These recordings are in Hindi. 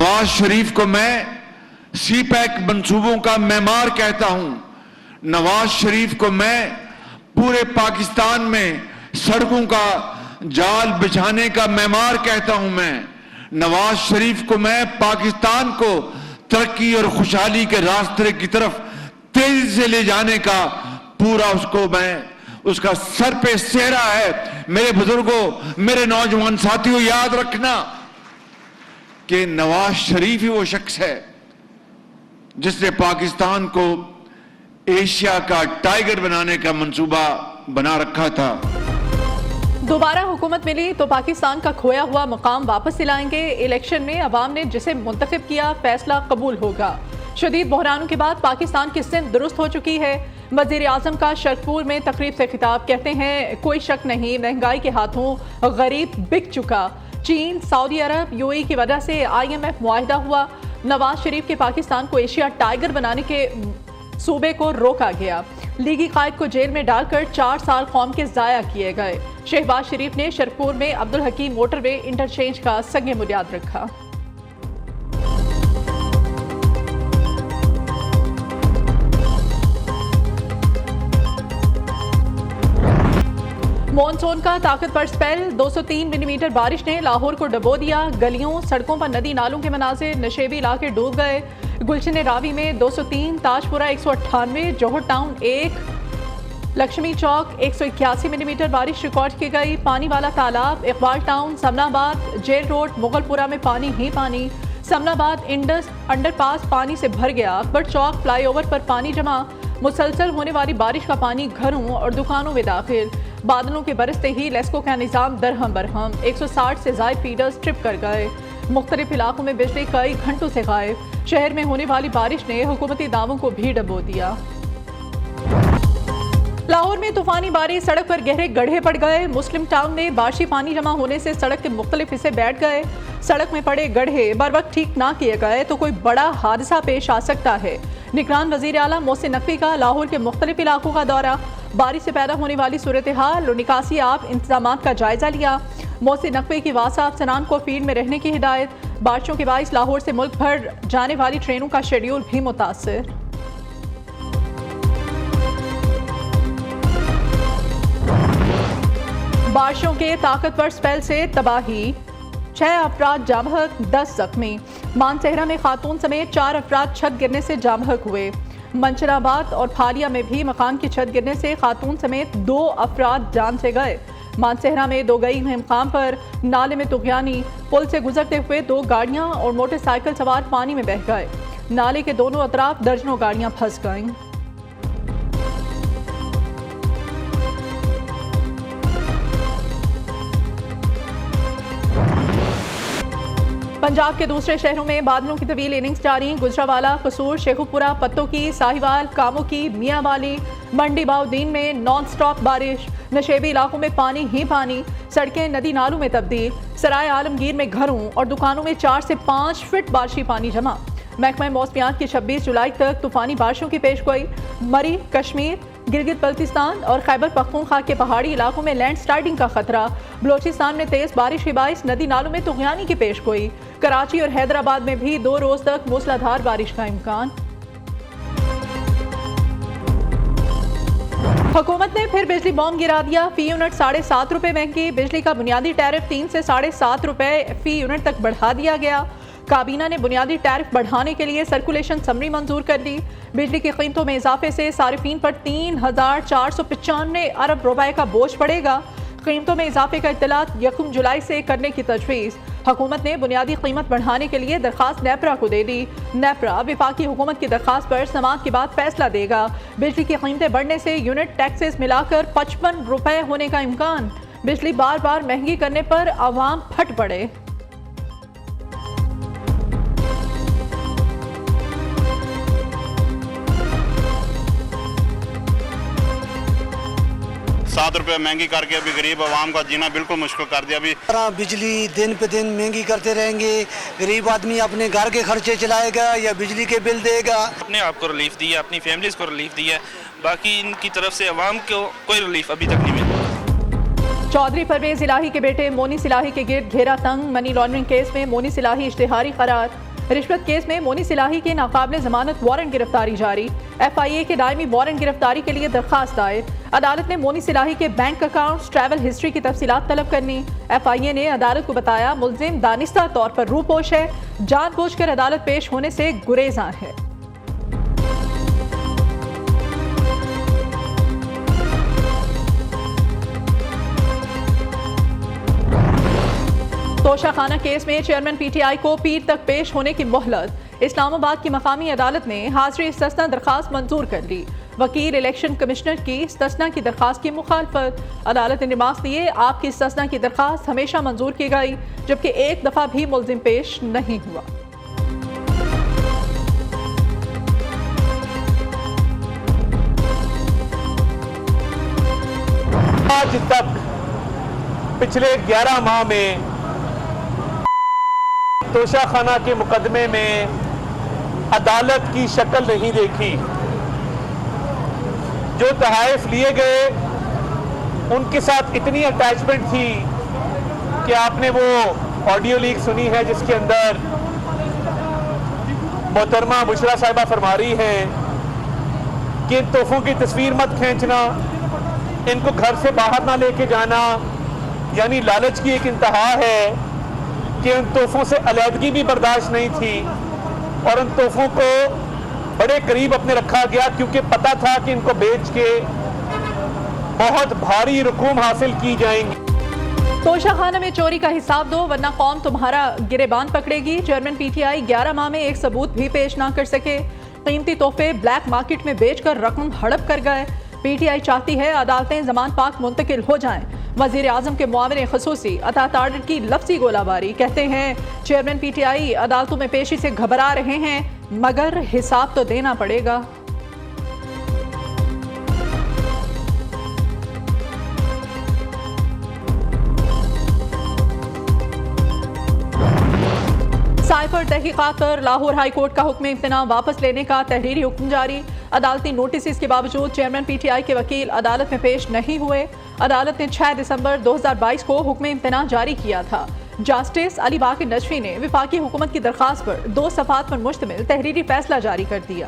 नवाज शरीफ को मैं सीपैक मंसूबों का मेमार कहता हूं। नवाज शरीफ को मैं पूरे पाकिस्तान में सड़कों का जाल बिछाने का मेमार कहता हूं। मैं नवाज शरीफ को मैं पाकिस्तान को तरक्की और खुशहाली के रास्ते की तरफ तेजी से ले जाने का पूरा उसका सर पे सेहरा है। मेरे बुजुर्गों, मेरे नौजवान साथियों, याद रखना कि नवाज शरीफ ही वो शख्स है जिसने पाकिस्तान को एशिया का टाइगर बनाने का मंसूबा बना रखा था। दोबारा हुकूमत मिली तो पाकिस्तान का खोया हुआ मकाम वापस दिलाएंगे। इलेक्शन में अवाम ने जिसे मुंतखब किया फैसला कबूल होगा। शदीद बहरानों के बाद पाकिस्तान की सिंध दुरुस्त हो चुकी है। वजीर आजम का शरकपुर में तकरीब से खिताब, कहते हैं कोई शक नहीं महंगाई के हाथों गरीब बिक चुका। चीन, सऊदी अरब, यूएई की वजह से IMF मुआहिदा हुआ। नवाज शरीफ के पाकिस्तान को एशिया टाइगर बनाने के सूबे को रोका गया। लीगी कायद को जेल में डालकर 4 साल कौम के ज़ाया किए गए। शहबाज शरीफ ने शरकपुर में अब्दुल हकीम मोटरवे इंटरचेंज का संग बुनियाद रखा। मॉनसून का ताकतवर स्पेल, 203 मिलीमीटर बारिश ने लाहौर को डबो दिया। गलियों सड़कों पर नदी नालों के मनाजिर, नशेबी इलाके डूब गए। गुलशन रावी में 203, ताजपुरा 198, जौहर टाउन 1, लक्ष्मी चौक 181 मिलीमीटर बारिश रिकॉर्ड की गई। पानी वाला तालाब, Iqbal town, Samanabad, jail road, Mughalpura में पानी ही पानी। समनाबाद इंडस अंडरपास पानी से भर गया। अकबर चौक फ्लाईओवर पर पानी जमा। मुसलसल होने वाली बारिश का पानी घरों और दुकानों में दाखिल। बादलों के बरसते ही लेस्को का निज़ाम दरहम बरहम। 160 से ज़ायद फीडर्स ट्रिप कर गए। मुख्तलिफ इलाकों में बिजली कई घंटों से गायब। शहर में होने वाली बारिश ने हुकूमती दावों को भी डबो दिया। लाहौर में तूफानी बारिश, सड़क पर गहरे गड्ढे पड़ गए। मुस्लिम टाउन में बारिशी पानी जमा होने से सड़क के मुख्तलिफ हिस्से बैठ गए। सड़क में पड़े गड्ढे बर वक्त ठीक ना किए गए तो कोई बड़ा हादसा पेश आ सकता है। निगरान वज़ीर आला मोहसिन नकवी का लाहौर के मुख्तलिफ इलाकों का दौरा, बारिश से पैदा होने वाली सूरत हाल और निकासी आप इंतजाम का जायजा लिया। मोहसिन नकवी की वासा अफसरान को फील्ड में रहने की हिदायत। बारिशों के बाइस लाहौर से मुल्क भर जाने वाली ट्रेनों का शेड्यूल भी मुतासिर। बारिशों के ताकतवर स्पेल से तबाही, 6 अफराद जामहक, 10 जख्मी। मानसहरा में खातून समेत 4 अफराद छत गिरने से जामहक हुए। मंचनाबाद और फालिया में भी मकान की छत गिरने से खातून समेत 2 अफराद जान से गए। मानसहरा में 2 गई मकाम पर नाले में तुगयानी, पुल से गुजरते हुए 2 गाड़ियां और मोटरसाइकिल सवार पानी में बह गए। नाले के दोनों अतराफ दर्जनों गाड़ियां फंस गईं। पंजाब के दूसरे शहरों में बादलों की तवील इनिंग्स जारी। गुजरावाला, कसूर, शेखुपुरा, पत्तोकी, साहिवाल, कामोकी, मियांवाली, मंडी बाउद्दीन में नॉन स्टॉप बारिश। नशेबी इलाकों में पानी ही पानी। सड़कें नदी नालों में तब्दील। सराय आलमगीर में घरों और दुकानों में 4 से 5 फीट बारिशी पानी जमा। महकमा मौसमियात की 26 जुलाई तक तूफानी बारिशों की पेशगोई। मरी, कश्मीर, गिलगित बल्तिस्तान और खैबर पख्तूनख्वा के पहाड़ी इलाकों में लैंड स्लाइडिंग का खतरा। बलोचिस्तान में तेज बारिश के बाइस नदी नालों में तुगयानी की पेशगोई। कराची और हैदराबाद में भी 2 रोज तक मूसलाधार बारिश का इम्कान। हुकूमत ने फिर बिजली बॉम्ब गिरा दिया। फी यूनिट 7.5 रुपए महंगी। बिजली का बुनियादी टैरिफ 3 से 7.5 रुपए फी यूनिट तक बढ़ा दिया गया। काबीना ने बुनियादी टैरिफ बढ़ाने के लिए सर्कुलेशन समरी मंजूर कर दी। बिजली की कीमतों में इजाफे से सारिफीन पर 3,495 अरब रुपए का बोझ पड़ेगा। कीमतों में इजाफे का इत्तलात 1 जुलाई से करने की तजवीज़। हुकूमत ने बुनियादी कीमत बढ़ाने के लिए दरखास्त नेपरा को दे दी। नेपरा वफाकी हुकूमत की दरखास्त पर समाअत के बाद फैसला देगा। बिजली की कीमतें बढ़ने से यूनिट टैक्सेस मिलाकर 55 रुपए होने का इम्कान। बिजली बार बार महंगी करने पर आवाम फट पड़े। ₹7 महंगी करके अभी गरीब आवाम का जीना बिल्कुल मुश्किल कर दिया। अभी बिजली दिन पे दिन महंगी करते रहेंगे। गरीब आदमी अपने घर के खर्चे चलाएगा या बिजली के बिल देगा। अपने आप को रिलीफ दिया, अपनी फैमिलीज को रिलीफ दिया, बाकी इनकी तरफ से आवाम को कोई रिलीफ अभी तक नहीं मिला। चौधरी परवेज इलाही के बेटे मोनी सिलाही के गिर्द घेरा तंग। मनी लॉन्ड्रिंग केस में मोनी सिलाही इश्तिहारी करार। रिश्वत केस में मोनी सिलाही के नाकाबिले जमानत वारंट गिरफ्तारी जारी। FIA के दायमी वारंट गिरफ्तारी के लिए दरखास्त दायर। अदालत ने मोनी सिलाही के बैंक अकाउंट्स, ट्रैवल हिस्ट्री की तफसीलात तलब करनी। FIA ने अदालत को बताया मुल्जिम दानिस्ता तौर पर रूपोश है, जानबूझकर अदालत पेश होने से गुरेज़ां है। तोशाखाना केस में चेयरमैन PTI को पीर तक पेश होने की मोहलत। इस्लामाबाद की मकामी अदालत ने हाजिरी इस्तिस्ना दरखास्त मंजूर कर ली। वकील इलेक्शन कमिश्नर की इस्तिस्ना की दरखास्त की मुखालफत। अदालत ने रिमार्क्स दिए आपकी इस्तिस्ना की दरखास्त हमेशा मंजूर की गई, जबकि एक दफा भी मुल्जिम पेश नहीं हुआ। आज तक पिछले 11 माह में तोशाखाना के मुकदमे में अदालत की शक्ल नहीं देखी। जो तहाइफ लिए गए उनके साथ इतनी अटैचमेंट थी कि आपने वो ऑडियो लीक सुनी है जिसके अंदर मोहतरमा बुशरा साहिबा फरमा रही हैं कि इन तोहफों की तस्वीर मत खींचना, इनको घर से बाहर ना लेके जाना, यानी लालच की एक इंतहा है कि उन तोहफों से अलहदगी भी बर्दाश्त नहीं थी और उन तोहफों को बड़े करीब अपने रखा गया क्योंकि पता था कि इनको बेच के बहुत भारी रकूम हासिल की जाएंगी। तोशाखाना में चोरी का हिसाब दो वरना कौम तुम्हारा गिरेबान पकड़ेगी। चेयरमैन PTI 11 माह में एक सबूत भी पेश ना कर सके। कीमती तोहफे ब्लैक मार्केट में बेचकर रकम हड़प कर गए। PTI चाहती है अदालतें जमान पाक मुंतकिल हो जाएं। वजीर आजम के मुआविन खसूसी अता तारड़ की लफ्जी गोलाबारी। कहते हैं चेयरमैन PTI अदालतों में पेशी से घबरा रहे हैं, मगर हिसाब तो देना पड़ेगा। साइफर तहकीकात पर लाहौर हाई कोर्ट का हुक्म इम्तना वापस लेने का तहरीरी हुक्म जारी। अदालती नोटिस के बावजूद चेयरमैन PTI के वकील अदालत में पेश नहीं हुए। अदालत ने 6 दिसंबर 2022 को हुक्म इम्तना जारी किया था। जस्टिस अली बाकिर नजफी ने विफाकी हुकूमत की दरखास्त पर 2 सफ़ात पर मुश्तमिल तहरीरी फैसला जारी कर दिया।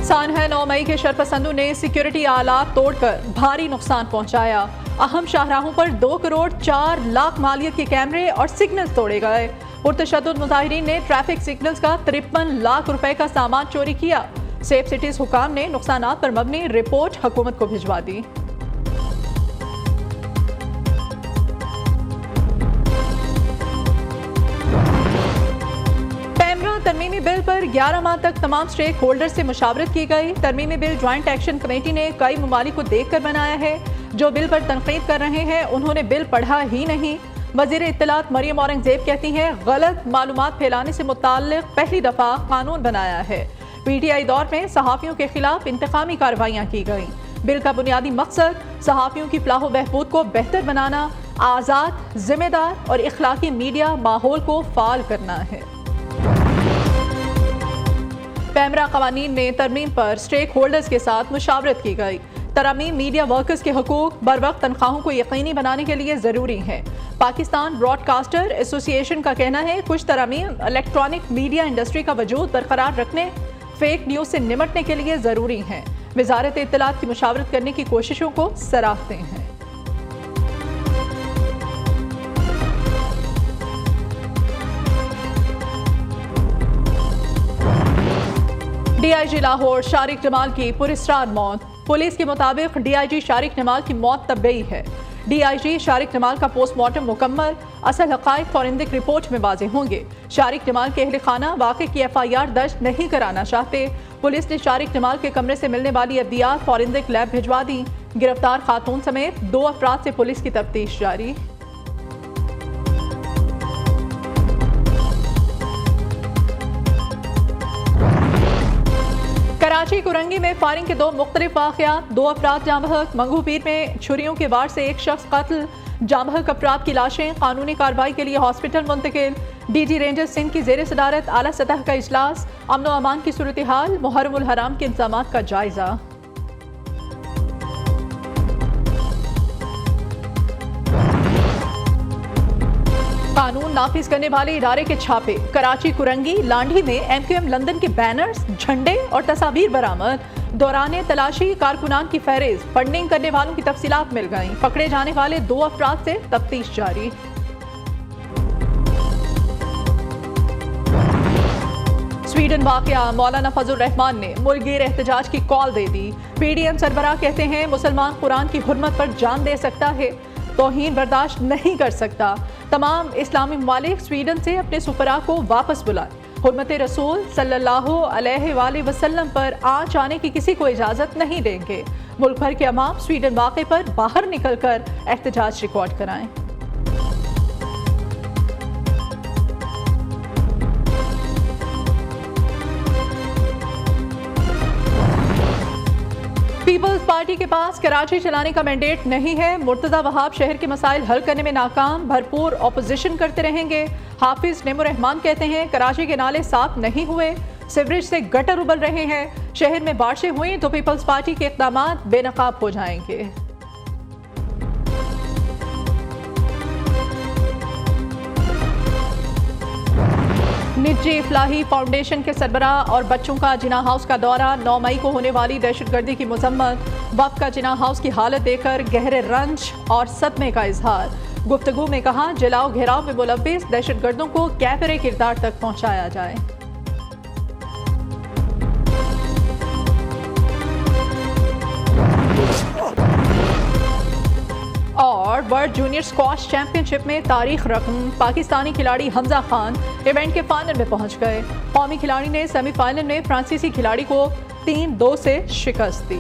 सानहा 9 मई के शरपसंदों ने सिक्योरिटी आलात तोड़कर भारी नुकसान पहुंचाया। अहम शाहराहों पर 2 करोड़ 4 लाख मालियत के कैमरे और सिग्नल तोड़े गए। पुरतशद्दुद मुजाहिरीन ने ट्रैफिक सिग्नल्स का 53 लाख रुपए का सामान चोरी किया। सेफ सिटीज हुकाम ने नुकसानात पर मबनी रिपोर्ट हुकूमत को भिजवा दी। तरमीमी बिल पर 11 माह तक तमाम स्टेक होल्डर से मुशावरत की गई। तरमीमी बिल ज्वाइंट एक्शन कमेटी ने कई ममालिक को देखकर बनाया है। जो बिल पर तनकीद कर रहे हैं उन्होंने बिल पढ़ा ही नहीं। वजीर इत्तलात मरियम औरंगजेब कहती हैं गलत मालूमात फैलाने से मुताल्लिक पहली दफा कानून बनाया है। PTI दौर में सहाफ़ियों के खिलाफ इंतकामी कार्रवाइयाँ की गईं। बिल का बुनियादी मकसद सहाफ़ियों की फलाह बहबूद को बेहतर बनाना, आज़ाद, जिम्मेदार और इखलाकी मीडिया माहौल को फाल करना है। पैमरा कवानीन में तरमीम पर स्टेक होल्डर्स के साथ मुशावरत की गई। तरमीम मीडिया वर्कर्स के हकूक बर वक्त तनख्वाहों को यकीनी बनाने के लिए ज़रूरी है। पाकिस्तान ब्रॉडकास्टर एसोसिएशन का कहना है कुछ तरमीम इलेक्ट्रॉनिक मीडिया इंडस्ट्री का वजूद बरकरार रखने, फेक न्यूज़ से निमटने के लिए ज़रूरी हैं। वजारत इत्तलात की मुशावरत करने की कोशिशों को सराहते हैं। DIG लाहौर शारिक जमाल की पुरस्रार मौत। पुलिस के मुताबिक DIG शारिक जमाल की मौत तबई है। DIG शारिक जमाल का पोस्टमार्टम मुकम्मल, असल हक़ाइक़ फॉरेंसिक रिपोर्ट में वाज़ेह होंगे। शारिक जमाल के अहले खाना वाक़े की FIR दर्ज नहीं कराना चाहते। पुलिस ने शारिक जमाल के कमरे से मिलने वाली अद्वियात फॉरेंसिक लैब भिजवा दी। गिरफ्तार खातून समेत 2 अफराद से पुलिस की तफ्तीश जारी। कराची कुरंगी में फायरिंग के 2 मुख्तलिफ वाक़यात, 2 अफराद जाँ बहक। मंगूपीर में छुरियों के वार से 1 शख्स कत्ल, जाँ बहक अफराद की लाशें कानूनी कार्रवाई के लिए हॉस्पिटल मुंतकिल। DG रेंजर सिंध की ज़ेर सदारत आला सतह का इजलास, अमन व अमान की सूरत हाल, मुहर्रमुल हराम के इंतजामात का जायजा। कानून नाफिज करने वाले इदारे के छापे। कराची कुरंगी लांढी में MQM लंदन के बैनर्स, झंडे और तस्वीर बरामद। दौरान तलाशी कारकुनान की फहरिस्त, फंडिंग करने वालों की तफसीलात मिल गईं। पकड़े जाने वाले 2 अफराद से तफ्तीश जारी। स्वीडन वाकया, मौलाना फजल रहमान ने मुल्कगीर एहतजाज की कॉल दे दी। PDM सरबराह कहते हैं मुसलमान कुरान की हुर्मत पर जान दे सकता है, तौहीन बर्दाश्त नहीं कर सकता। तमाम इस्लामी ममालिक स्वीडन से अपने सुफरा को वापस बुलाए। हुर्मत रसूल सल्लल्लाहु अलैहि वसल्लम पर आँच आने की किसी को इजाज़त नहीं देंगे। मुल्क भर के अवाम स्वीडन वाक़े पर बाहर निकल कर एहतजाज रिकॉर्ड कराएं। पीपल्स पार्टी के पास कराची चलाने का मैंडेट नहीं है। मुर्तज़ा वहाब शहर के मसाइल हल करने में नाकाम, भरपूर ऑपोजिशन करते रहेंगे। हाफिज नेमुर रहमान कहते हैं कराची के नाले साफ नहीं हुए, सीवरेज से गटर उबल रहे हैं। शहर में बारिशें हुई तो पीपल्स पार्टी के इक़दामात बेनकाब हो जाएंगे। निजी फलाही फाउंडेशन के सरबराह और बच्चों का जिना हाउस का दौरा। 9 मई को होने वाली दहशतगर्दी की मजम्मत। वक्त का जिना हाउस की हालत देखकर गहरे रंज और सदमे का इजहार। गुफ्तगू में कहा जलाओ घेराव में मुलव्विस दहशतगर्दों को कैफरे किरदार तक पहुंचाया जाए। और वर्ल्ड जूनियर स्क्वाश चैंपियनशिप में तारीख रकम, पाकिस्तानी खिलाड़ी हमजा खान इवेंट के फाइनल में पहुंच गए। कौमी खिलाड़ी ने सेमीफाइनल में फ्रांसीसी खिलाड़ी को 3-2 से शिकस्त दी।